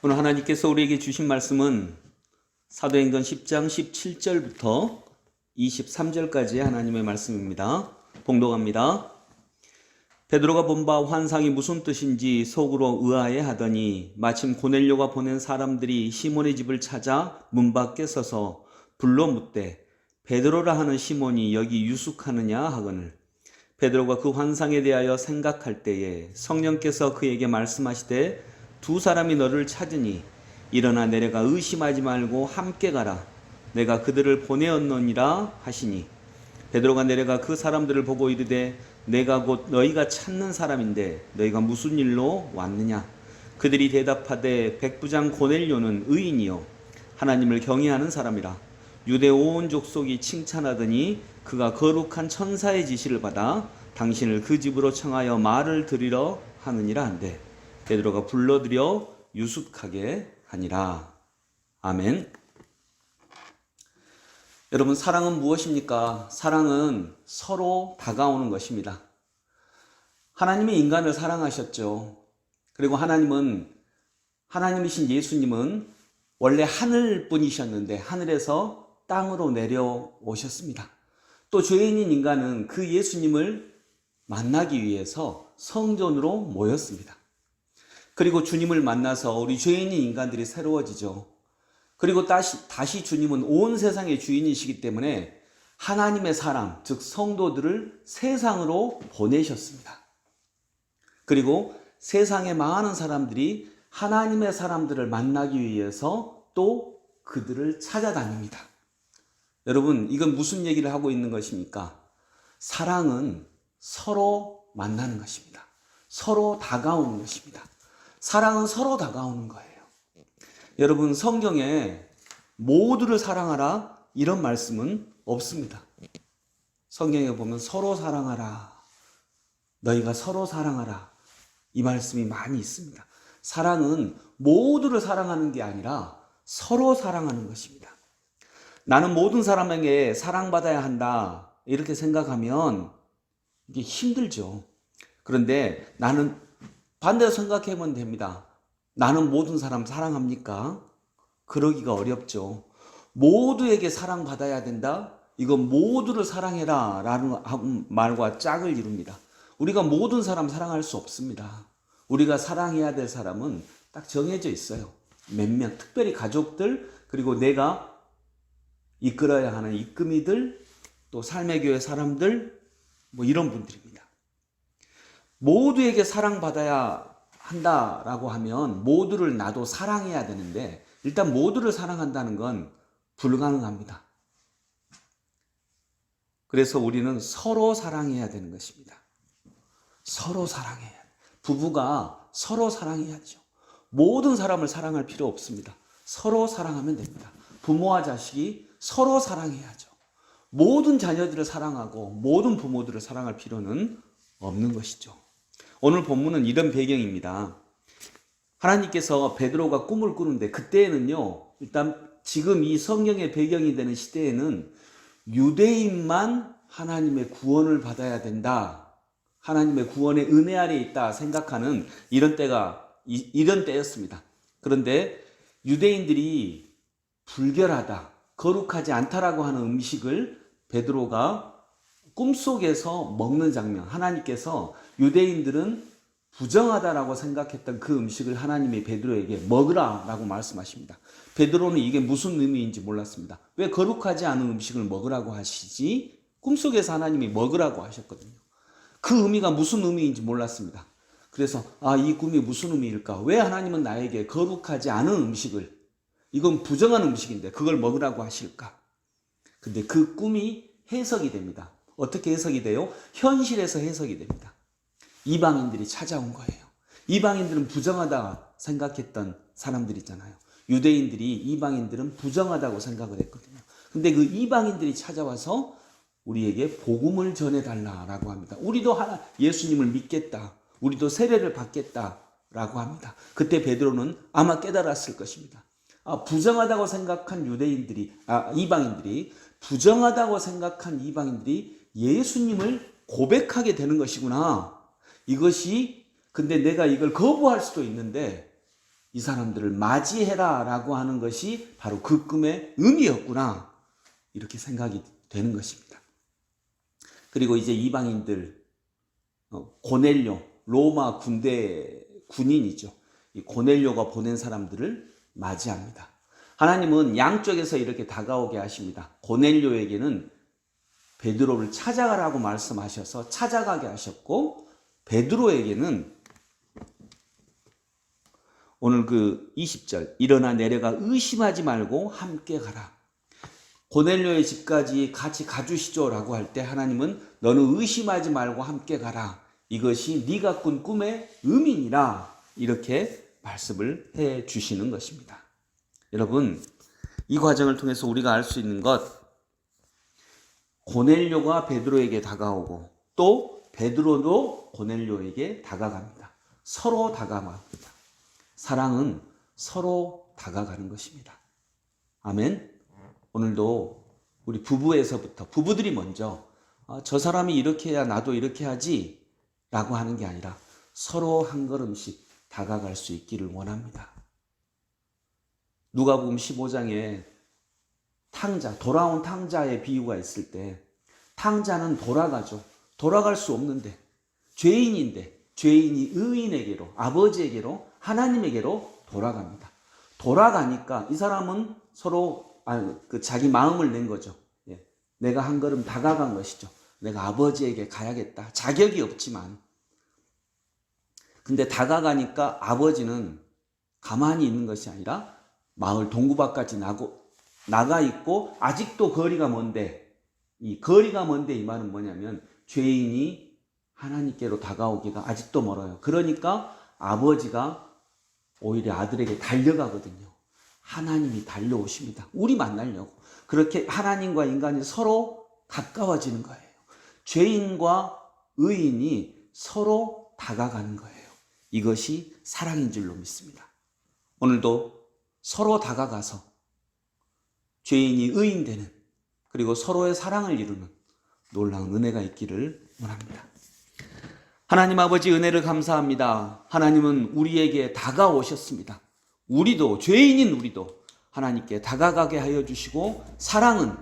오늘 하나님께서 우리에게 주신 말씀은 사도행전 10장 17절부터 23절까지의 하나님의 말씀입니다. 봉독합니다. 베드로가 본 바 환상이 무슨 뜻인지 속으로 의아해 하더니 마침 고넬료가 보낸 사람들이 시몬의 집을 찾아 문 밖에 서서 불러 묻되 베드로라 하는 시몬이 여기 유숙하느냐 하거늘 베드로가 그 환상에 대하여 생각할 때에 성령께서 그에게 말씀하시되 두 사람이 너를 찾으니 일어나 내려가 의심하지 말고 함께 가라. 내가 그들을 보내었느니라 하시니 베드로가 내려가 그 사람들을 보고 이르되 내가 곧 너희가 찾는 사람인데 너희가 무슨 일로 왔느냐. 그들이 대답하되 백부장 고넬료는 의인이요 하나님을 경외하는 사람이라. 유대 온 족속이 칭찬하더니 그가 거룩한 천사의 지시를 받아 당신을 그 집으로 청하여 말을 들으려 하느니라 한데 베드로가 불러들여 유숙하게 하니라. 아멘. 여러분, 사랑은 무엇입니까? 사랑은 서로 다가오는 것입니다. 하나님이 인간을 사랑하셨죠. 그리고 하나님이신 예수님은 원래 하늘 분이셨는데 하늘에서 땅으로 내려오셨습니다. 또 죄인인 인간은 그 예수님을 만나기 위해서 성전으로 모였습니다. 그리고 주님을 만나서 우리 죄인인 인간들이 새로워지죠. 그리고 다시 주님은 온 세상의 주인이시기 때문에 하나님의 사람, 즉 성도들을 세상으로 보내셨습니다. 그리고 세상의 많은 사람들이 하나님의 사람들을 만나기 위해서 또 그들을 찾아다닙니다. 여러분, 이건 무슨 얘기를 하고 있는 것입니까? 사랑은 서로 만나는 것입니다. 서로 다가오는 것입니다. 사랑은 서로 다가오는 거예요. 여러분, 성경에 모두를 사랑하라 이런 말씀은 없습니다. 성경에 보면 서로 사랑하라, 너희가 서로 사랑하라 이 말씀이 많이 있습니다. 사랑은 모두를 사랑하는 게 아니라 서로 사랑하는 것입니다. 나는 모든 사람에게 사랑받아야 한다 이렇게 생각하면 이게 힘들죠. 그런데 나는 반대로 생각해보면 됩니다. 나는 모든 사람 사랑합니까? 그러기가 어렵죠. 모두에게 사랑받아야 된다? 이건 모두를 사랑해라 라는 말과 짝을 이룹니다. 우리가 모든 사람 사랑할 수 없습니다. 우리가 사랑해야 될 사람은 딱 정해져 있어요. 몇 명, 특별히 가족들, 그리고 내가 이끌어야 하는 이끌이들, 또 삶의 교회 사람들, 이런 분들입니다. 모두에게 사랑받아야 한다라고 하면 모두를 나도 사랑해야 되는데 일단 모두를 사랑한다는 건 불가능합니다. 그래서 우리는 서로 사랑해야 되는 것입니다. 서로 사랑해야 돼요. 부부가 서로 사랑해야죠. 모든 사람을 사랑할 필요 없습니다. 서로 사랑하면 됩니다. 부모와 자식이 서로 사랑해야죠. 모든 자녀들을 사랑하고 모든 부모들을 사랑할 필요는 없는 것이죠. 오늘 본문은 이런 배경입니다. 하나님께서 베드로가 꿈을 꾸는데 그때는요, 일단 지금 이 성경의 배경이 되는 시대에는 유대인만 하나님의 구원을 받아야 된다, 하나님의 구원의 은혜 아래 있다 생각하는 이런 때였습니다. 그런데 유대인들이 불결하다, 거룩하지 않다라고 하는 음식을 베드로가 꿈속에서 먹는 장면, 하나님께서 유대인들은 부정하다라고 생각했던 그 음식을 하나님이 베드로에게 먹으라라고 말씀하십니다. 베드로는 이게 무슨 의미인지 몰랐습니다. 왜 거룩하지 않은 음식을 먹으라고 하시지? 꿈속에서 하나님이 먹으라고 하셨거든요. 그 의미가 무슨 의미인지 몰랐습니다. 그래서 이 꿈이 무슨 의미일까? 왜 하나님은 나에게 거룩하지 않은 음식을, 이건 부정한 음식인데 그걸 먹으라고 하실까? 근데 그 꿈이 해석이 됩니다. 어떻게 해석이 돼요? 현실에서 해석이 됩니다. 이방인들이 찾아온 거예요. 이방인들은 부정하다 생각했던 사람들 있잖아요. 유대인들이 이방인들은 부정하다고 생각을 했거든요. 근데 그 이방인들이 찾아와서 우리에게 복음을 전해달라라고 합니다. 우리도 예수님을 믿겠다, 우리도 세례를 받겠다라고 합니다. 그때 베드로는 아마 깨달았을 것입니다. 부정하다고 생각한 이방인들이 부정하다고 생각한 이방인들이 예수님을 고백하게 되는 것이구나. 근데 내가 이걸 거부할 수도 있는데 이 사람들을 맞이해라 라고 하는 것이 바로 그 꿈의 의미였구나, 이렇게 생각이 되는 것입니다. 그리고 이제 이방인들, 고넬료, 로마 군대 군인이죠. 이 고넬료가 보낸 사람들을 맞이합니다. 하나님은 양쪽에서 이렇게 다가오게 하십니다. 고넬료에게는 베드로를 찾아가라고 말씀하셔서 찾아가게 하셨고, 베드로에게는 오늘 그 20절, 일어나 내려가 의심하지 말고 함께 가라. 고넬료의 집까지 같이 가주시죠 라고 할 때 하나님은 너는 의심하지 말고 함께 가라, 이것이 네가 꾼 꿈의 의미니라, 이렇게 말씀을 해 주시는 것입니다. 여러분, 이 과정을 통해서 우리가 알 수 있는 것, 고넬료가 베드로에게 다가오고 또 베드로도 고넬료에게 다가갑니다. 서로 다가갑니다. 사랑은 서로 다가가는 것입니다. 아멘. 오늘도 우리 부부에서부터, 부부들이 먼저 저 사람이 이렇게 해야 나도 이렇게 하지 라고 하는 게 아니라 서로 한 걸음씩 다가갈 수 있기를 원합니다. 누가복음 15장에 탕자, 돌아온 탕자의 비유가 있을 때 탕자는 돌아가죠. 돌아갈 수 없는데, 죄인인데 죄인이 의인에게로, 아버지에게로, 하나님에게로 돌아갑니다. 돌아가니까 이 사람은 서로 자기 마음을 낸 거죠. 내가 한 걸음 다가간 것이죠. 내가 아버지에게 가야겠다. 자격이 없지만. 근데 다가가니까 아버지는 가만히 있는 것이 아니라 마을 동구밖까지 나가 있고, 아직도 거리가 먼데, 이 거리가 먼데 이 말은 뭐냐면 죄인이 하나님께로 다가오기가 아직도 멀어요. 그러니까 아버지가 오히려 아들에게 달려가거든요. 하나님이 달려오십니다. 우리 만나려고. 그렇게 하나님과 인간이 서로 가까워지는 거예요. 죄인과 의인이 서로 다가가는 거예요. 이것이 사랑인 줄로 믿습니다. 오늘도 서로 다가가서 죄인이 의인 되는, 그리고 서로의 사랑을 이루는 놀라운 은혜가 있기를 원합니다. 하나님 아버지, 은혜를 감사합니다. 하나님은 우리에게 다가오셨습니다. 우리도, 죄인인 우리도 하나님께 다가가게 하여 주시고, 사랑은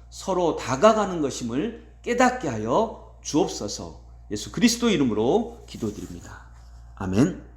서로 다가가는 것임을 깨닫게 하여 주옵소서. 예수 그리스도 이름으로 기도드립니다. 아멘.